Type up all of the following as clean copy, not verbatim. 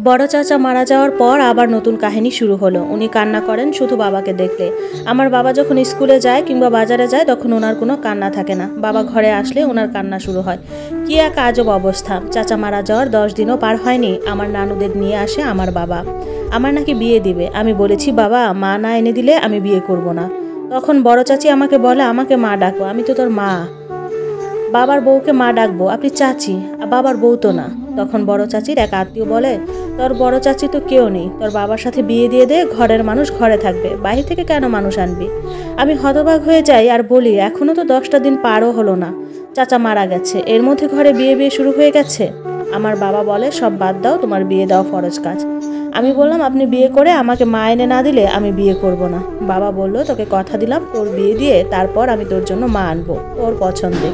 বড় চাচা মারা যাওয়ার পর আবার নতুন কাহিনী শুরু হলো। উনি কান্না করেন শুধু বাবাকে দেখলে। আমার বাবা যখন স্কুলে যায় কিংবা বাজারে যায় তখন ওনার কোনো কান্না থাকে না। বাবা ঘরে আসলে ওনার কান্না শুরু হয়। কি এক আজব অবস্থা। চাচা মারা যাওয়ার 10 দিনও পার হয়নি, আমার নানুদের নিয়ে আসে আমার বাবা। আমার নাকি বিয়ে দিবে। আমি বলেছি বাবা, মা না এনে দিলে আমি বিয়ে করব না। তখন বড় চাচি আমাকে বলে, আমাকে মা ডাকো, আমি তো তোর মা। বাবার বউকে মা ডাকবো, আপনি চাচি, বাবার বউ তো না। তখন বড় চাচির এক আত্মীয় বলে, তোর বড় চাচি তো কেউ নেই, তোর বাবার সাথে বিয়ে দিয়ে দে, ঘরের মানুষ ঘরে থাকবে, বাইরে থেকে কেন মানুষ আনবি? আমি হতবাক হয়ে যাই আর বলি, এখনো তো 10টা দিন পারও হলো না, চাচা মারা গেছে, এর মধ্যে ঘরে বিয়ে বিয়ে শুরু হয়ে গেছে। আমার বাবা বলে, সব বাদ দাও, তোমার বিয়ে দেওয়া ফরজ কাজ। আমি বললাম, আপনি বিয়ে করে আমাকে মা এনে না দিলে আমি বিয়ে করব না। বাবা বলল, তোকে কথা দিলাম, তোর বিয়ে দিয়ে তারপর আমি তোর জন্য মা আনবো, তোর পছন্দে।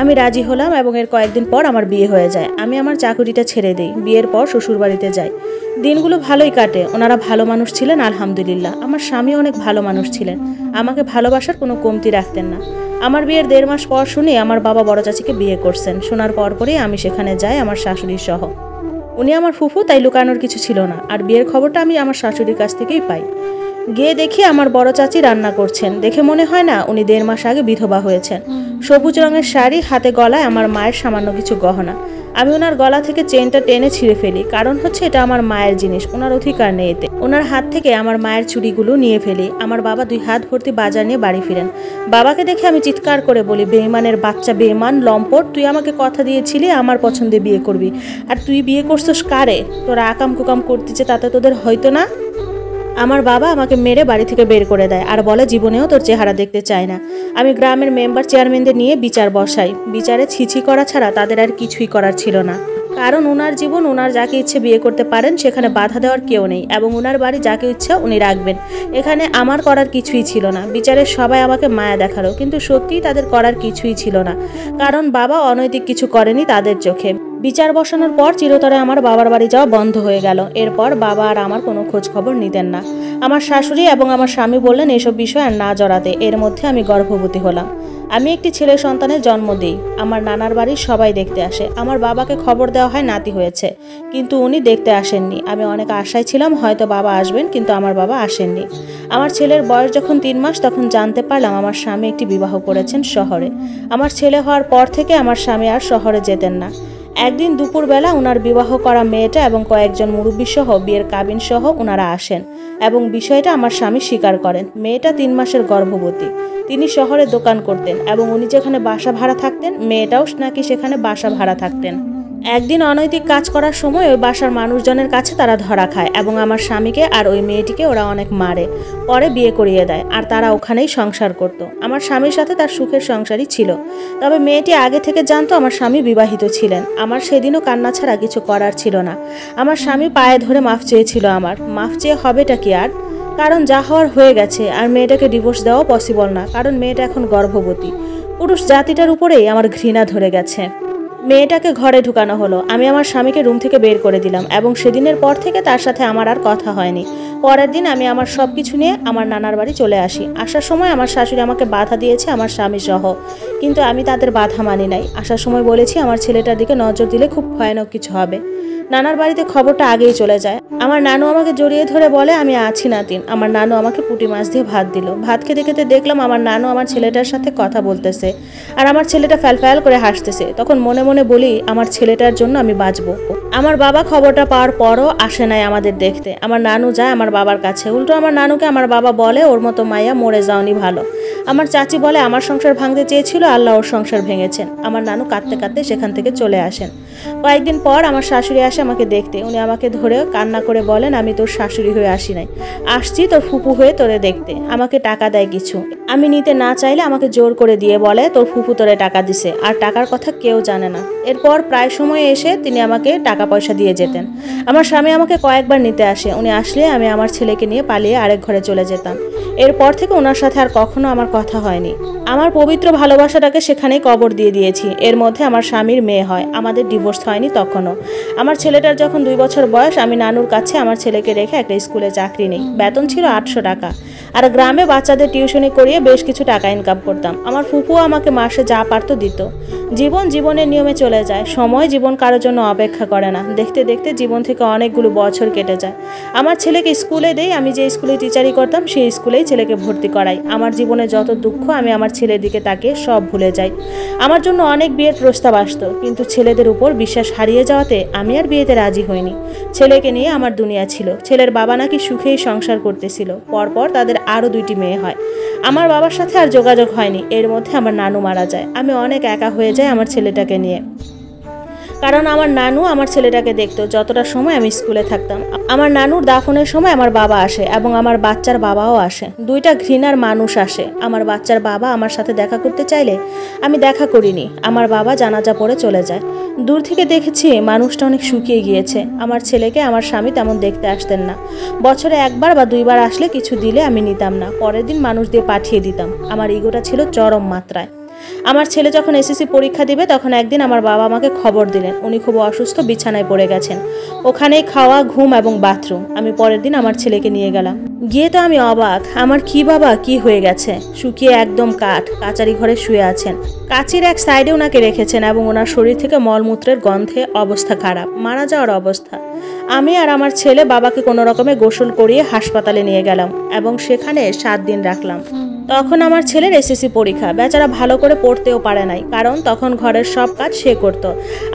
আমি রাজি হলাম এবং এর কয়েকদিন পর আমার বিয়ে হয়ে যায়। আমি আমার চাকুরিটা ছেড়ে দিই, বিয়ের পর শ্বশুরবাড়িতে যাই। দিনগুলো ভালোই কাটে, ওনারা ভালো মানুষ ছিলেন আলহামদুলিল্লাহ। আমার স্বামী অনেক ভালো মানুষ ছিলেন, আমাকে ভালোবাসার কোনো কমতি রাখতেন না। আমার বিয়ের 1.5 মাস পর শুনি আমার বাবা বড় চাচিকে বিয়ে করছেন। শোনার পরপরই আমি সেখানে যাই আমার শাশুড়ি সহ। উনি আমার ফুফু, তাই লুকানোর কিছু ছিল না। আর বিয়ের খবরটা আমি আমার শাশুড়ির কাছ থেকেই পাই। গিয়ে দেখি আমার বড় চাচি রান্না করছেন। দেখে মনে হয় না উনি 1.5 মাস আগে বিধবা হয়েছেন। সবুজ রঙের শাড়ি, হাতে গলায় আমার মায়ের সামান্য কিছু গহনা। আমি ওনার গলা থেকে চেনটা টেনে ছিঁড়ে ফেলি, কারণ হচ্ছে এটা আমার মায়ের জিনিস, ওনার অধিকার নেই এতে। ওনার হাত থেকে আমার মায়ের চুড়িগুলো নিয়ে ফেলি। আমার বাবা 2 হাত ভর্তি বাজার নিয়ে বাড়ি ফিরেন। বাবাকে দেখে আমি চিৎকার করে বলি, বেঈমানের বাচ্চা, বেঈমান লম্পট, তুই আমাকে কথা দিয়েছিলি আমার পছন্দে বিয়ে করবি, আর তুই বিয়ে করছিস কারে? তোরা আকাম কুকাম করতেছে, তাতে তোদের হয়তো না? আমার বাবা আমাকে মেরে বাড়ি থেকে বের করে দেয় আর বলে, জীবনেও তোর চেহারা দেখতে চায় না। আমি গ্রামের মেম্বার চেয়ারম্যানদের নিয়ে বিচার বসাই। বিচারে ছিছি করা ছাড়া তাদের আর কিছুই করার ছিল না, কারণ ওনার জীবন, ওনার যাকে ইচ্ছে বিয়ে করতে পারেন, সেখানে বাধা দেওয়ার কেউ নেই, এবং ওনার বাড়ি যাকে ইচ্ছা উনি রাখবেন। এখানে আমার করার কিছুই ছিল না। বিচারের সবাই আমাকে মায়া দেখালো, কিন্তু সত্যিই তাদের করার কিছুই ছিল না, কারণ বাবা অনৈতিক কিছু করেনি তাদের চোখে। বিচার বসানোর পর চিরতরে আমার বাবার বাড়ি যাওয়া বন্ধ হয়ে গেল। এরপর বাবা আর আমার কোনো খোঁজ খবর নিতেন না। আমার শাশুড়ি এবং আমার স্বামী বললেন এসব বিষয় আর না জড়াতে। এর মধ্যে আমি গর্ভবতী হলাম। আমি একটি ছেলে সন্তানের জন্ম দিই। আমার নানার বাড়ির সবাই দেখতে আসে। আমার বাবাকে খবর দেওয়া হয় নাতি হয়েছে, কিন্তু উনি দেখতে আসেননি। আমি অনেক আশায় ছিলাম হয়তো বাবা আসবেন, কিন্তু আমার বাবা আসেননি। আমার ছেলের বয়স যখন 3 মাস, তখন জানতে পারলাম আমার স্বামী একটি বিবাহ করেছেন শহরে। আমার ছেলে হওয়ার পর থেকে আমার স্বামী আর শহরে যেতেন না। একদিন দুপুরবেলা ওনার বিবাহ করা মেয়েটা এবং কয়েকজন মুরব্বী সহ বিয়ের কাবিন সহ ওনারা আসেন এবং বিষয়টা আমার স্বামী স্বীকার করেন। মেয়েটা 3 মাসের গর্ভবতী। তিনি শহরে দোকান করতেন এবং উনি যেখানে বাসা ভাড়া থাকতেন, মেয়েটাও নাকি সেখানে বাসা ভাড়া থাকতেন। একদিন অনৈতিক কাজ করার সময় ওই বাসার মানুষজনের কাছে তারা ধরা খায় এবং আমার স্বামীকে আর ওই মেয়েটিকে ওরা অনেক মারে। পরে বিয়ে করিয়ে দেয় আর তারা ওখানেই সংসার করত। আমার স্বামীর সাথে তার সুখের সংসারই ছিল। তবে মেয়েটি আগে থেকে জানতো আমার স্বামী বিবাহিত ছিলেন। আমার সেদিনও কান্না ছাড়া কিছু করার ছিল না। আমার স্বামী পায়ে ধরে মাফ চেয়েছিল। আমার মাফ চেয়ে হবেটা কি আর, কারণ যা হওয়ার হয়ে গেছে। আর মেয়েটাকে ডিভোর্স দেওয়া পসিবল না, কারণ মেয়েটা এখন গর্ভবতী। পুরুষ জাতিটার উপরেই আমার ঘৃণা ধরে গেছে। মেয়েটাকে ঘরে ঢুকানো হলো। আমি আমার স্বামীকে রুম থেকে বের করে দিলাম এবং সেদিনের পর থেকে তার সাথে আমার আর কথা হয়নি। পরের দিন আমি আমার সব কিছু নিয়ে আমার নানার বাড়ি চলে আসি। আসার সময় আমার শাশুড়ি আমাকে বাধা দিয়েছে, আমার স্বামী সহ, কিন্তু আমি তাদের বাধা মানি নাই। আসার সময় বলেছি আমার ছেলেটার দিকে নজর দিলে খুব ভয়ানক কিছু হবে। নানার বাড়িতে খবরটা আগেই চলে যায়। আমার নানু আমাকে জড়িয়ে ধরে বলে, আমি আছি নাতিন। আমার নানু আমাকে পুঁটি মাছ দিয়ে ভাত দিল। ভাত খেতে খেতে দেখলাম আমার নানু আমার ছেলেটার সাথে কথা বলতেছে আর আমার ছেলেটা ফ্যাল করে হাসতেছে। তখন মনে মনে বলি, আমার ছেলেটার জন্য আমি বাঁচবো। আমার বাবা খবরটা পাওয়ার পরও আসে নাই আমাদের দেখতে। আমার নানু যায় আমার বাবার কাছে। উল্টো আমার নানুকে আমার বাবা বলে, ওর মতো মাইয়া মরে যাওনি ভালো। আমার চাচি বলে, আমার সংসার ভাঙতে চেয়েছিল, আল্লাহ ওর সংসার ভেঙেছেন। আমার নানু কাঁদতে কাঁদতে সেখান থেকে চলে আসেন। কয়েকদিন পর আমার শাশুড়ি আসে আমাকে দেখতে। উনি আমাকে ধরে কান্না করে বলেন, আমি তোর শাশুড়ি হয়ে আসি নাই, আসছি তোর ফুপু হয়ে তোরে দেখতে। আমাকে টাকা দেয় কিছু, আমি নিতে না চাইলে আমাকে জোর করে দিয়ে বলে, তোর ফুপু তোরে টাকা দিছে, আর টাকার কথা কেউ জানে না। এরপর প্রায় সময় এসে তিনি আমাকে টাকা পয়সা দিয়ে যেতেন। আমার স্বামী আমাকে কয়েকবার নিতে আসে। উনি আসলে আমি আমার ছেলেকে নিয়ে পালিয়ে আরেক ঘরে চলে যেতাম। এরপর থেকে ওনার সাথে আর কখনো আমার কথা হয়নি। আমার পবিত্র ভালোবাসাটাকে সেখানেই কবর দিয়ে দিয়েছি। এর মধ্যে আমার স্বামীর মেয়ে হয়, আমাদের ডিভোর্স হয়নি তখনও। আমার ছেলেটার যখন 2 বছর বয়স, আমি নানুর কাছে আমার ছেলেকে রেখে একটা স্কুলে চাকরি নেই। বেতন ছিল 800 টাকা। আর গ্রামে বাচ্চাদের টিউশনি করিয়ে বেশ কিছু টাকা ইনকাম করতাম। আমার ফুপুও আমাকে মাসে যা পারতো দিত। জীবনের নিয়মে চলে যায়, সময় জীবন কারোর জন্য অপেক্ষা করে না। দেখতে দেখতে জীবন থেকে অনেকগুলো বছর কেটে যায়। আমার ছেলেকে স্কুলে দেই, আমি যে স্কুলে টিচারি করতাম সেই স্কুলেই ছেলেকে ভর্তি করাই। আমার জীবনে যত দুঃখ আমি আমার ছেলের দিকে তাকিয়ে সব ভুলে যাই। আমার জন্য অনেক বিয়ের প্রস্তাব আসতো, কিন্তু ছেলেদের উপর বিশ্বাস হারিয়ে যাওয়াতে আমি আর বিয়েতে রাজি হইনি। ছেলেকে নিয়ে আমার দুনিয়া ছিল। ছেলের বাবা নাকি সুখেই সংসার করতেছিল। পরপর তাদের আরও 2টি মেয়ে হয়। আমার বাবার সাথে আর যোগাযোগ হয়নি। এর মধ্যে আমার নানু মারা যায়। আমি অনেক একা হয়ে যাই আমার ছেলেটাকে নিয়ে, কারণ আমার নানু আমার ছেলেটাকে দেখতো যতটা সময় আমি স্কুলে থাকতাম। আমার নানুর দাফনের সময় আমার বাবা আসে এবং আমার বাচ্চার বাবাও আসে। 2টা ঘৃণার মানুষ আসে। আমার বাচ্চার বাবা আমার সাথে দেখা করতে চাইলে আমি দেখা করিনি। আমার বাবা জানাজা পড়ে চলে যায়। দূর থেকে দেখেছি মানুষটা অনেক শুকিয়ে গিয়েছে। আমার ছেলেকে আমার স্বামী তেমন দেখতে আসতেন না। বছরে 1বার বা 2বার আসলে কিছু দিলে আমি নিতাম না, পরের দিন মানুষ দিয়ে পাঠিয়ে দিতাম। আমার ইগোটা ছিল চরম মাত্রায়। আমার ছেলে যখন এসএসসি পরীক্ষা দিবে তখন একদিন আমার বাবা আমাকে খবর দিলেন উনি খুব অসুস্থ, বিছানায় পড়ে গেছেন। ওখানেই খাওয়া, ঘুম এবং বাথরুম। আমি পরের দিন আমার ছেলেকে নিয়ে গেলাম। গিয়ে তো আমি অবাক, আমার কি বাবা কি হয়ে গেছে, শুকিয়ে একদম কাচারি ঘরে শুয়ে আছেন। কাচির এক সাইডে ওনাকে রেখেছেন এবং ওনার শরীর থেকে মলমূত্রের গন্ধে অবস্থা খারাপ, মারা যাওয়ার অবস্থা। আমি আর আমার ছেলে বাবাকে কোনো রকমে গোসল করিয়ে হাসপাতালে নিয়ে গেলাম এবং সেখানে 7 দিন রাখলাম। তখন আমার ছেলের এসএসসি পরীক্ষা। বেচারা ভালো করে পড়তেও পারে নাই, কারণ তখন ঘরের সব কাজ সে করত।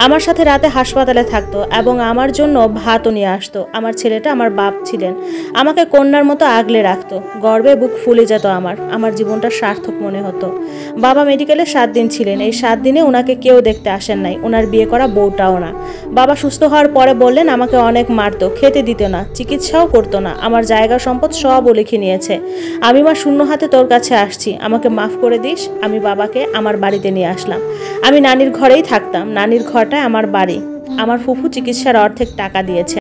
আমার সাথে রাতে হাসপাতালে থাকতো এবং আমার জন্য ভাতও নিয়ে আসতো। আমার ছেলেটা আমার বাপ ছিলেন, আমাকে কন্যার মতো আগলে রাখতো। গর্বে বুক ফুলে যেত আমার জীবনটা সার্থক মনে হতো। বাবা মেডিকেলে 7 দিন ছিলেন। এই 7 দিনে ওনাকে কেউ দেখতে আসেন নাই, ওনার বিয়ে করা বউটাও না। বাবা সুস্থ হওয়ার পরে বললেন আমাকে অনেক মারতো, খেতে দিত না, চিকিৎসাও করতো না। আমার জায়গা সম্পদ সবও লিখে নিয়েছে। আমি মা শূন্য হাতে তোর কাছে আসছি, আমাকে মাফ করে দিস। আমি বাবাকে আমার বাড়িতে নিয়ে আসলাম। আমি নানির ঘরেই থাকতাম। নানির ঘরটায় আমার বাড়ি। আমার ফুফু চিকিৎসার অর্ধেক টাকা দিয়েছে।